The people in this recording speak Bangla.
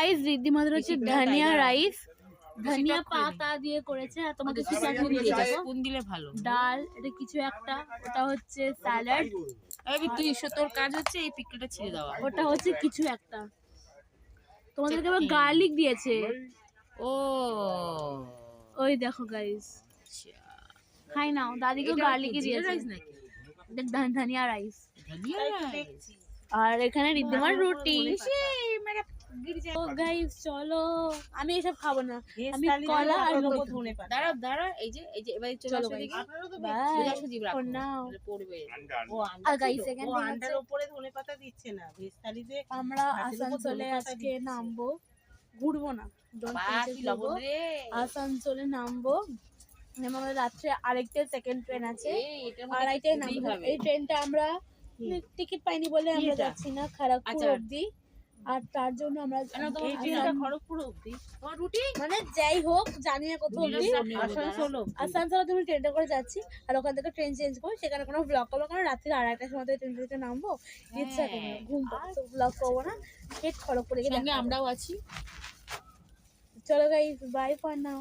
গাইস ঋদ্ধিমাদের হচ্ছে ধনিয়া রাইস, ধনিয়া পাতা দিয়ে করেছে। আর তোমাকে কি চাটনি দিয়েছে? কোন দিলে ভালো? ডাল, এটা কিছু একটা, ওটা হচ্ছে স্যালাড। তুই তোর কাজ হচ্ছে এই পিকলটা ছিঁড়ে দেওয়া। ওটা হচ্ছে কিছু একটা। তোমাদেরকে আবার গার্লিক দিয়েছে। ও ওই দেখো গাইস, খাই নাও। দাদিকে গার্লিকই দিয়েছে নাকি? ধনিয়া রাইস। ধনিয়া রাইস। আর এখানে ঋদ্ধিমার রুটি। ও গাইস চলো, আমি এসব খাবো না, আমি কলা আর রুটি। দাঁড়া এই যে এবারে চলো দেখি। বাই নাও। পড়বে। আর গাইস এখানে আন্ডার উপরে ধনেপাতা দিচ্ছে না, ভেজ থালিতে আমরা আসানসোলে আজকে নামবো, ঘুরবো না, আসানসোলে নামবো। আমাদের রাত্রে আরেকটা সেকেন্ড ট্রেন আছে, আড়াইটায় নামবো। এই ট্রেনটা আমরা টিকিট পাইনি বলে আমরা যাচ্ছি না খড়গপুর অব্দি। আর তার জন্য আমরা খড়গপুর অব্দি মানে যাই হোক জানি না কত অব্দি। আসানসোলে তুমি ট্রেনটা করে যাচ্ছি, আর ওখান থেকে ট্রেন চেঞ্জ করে সেখানে কোনো ব্লগ করবো, কারণ রাত্রি আড়াইটার সময় ট্রেনটাতে নামবো, ইচ্ছা করবো ঘুম পাবে, তো ব্লগ করবো না। খড়গপুরে গিয়ে আমরাও আছি। চলো গাইস, বাই ফর নাও।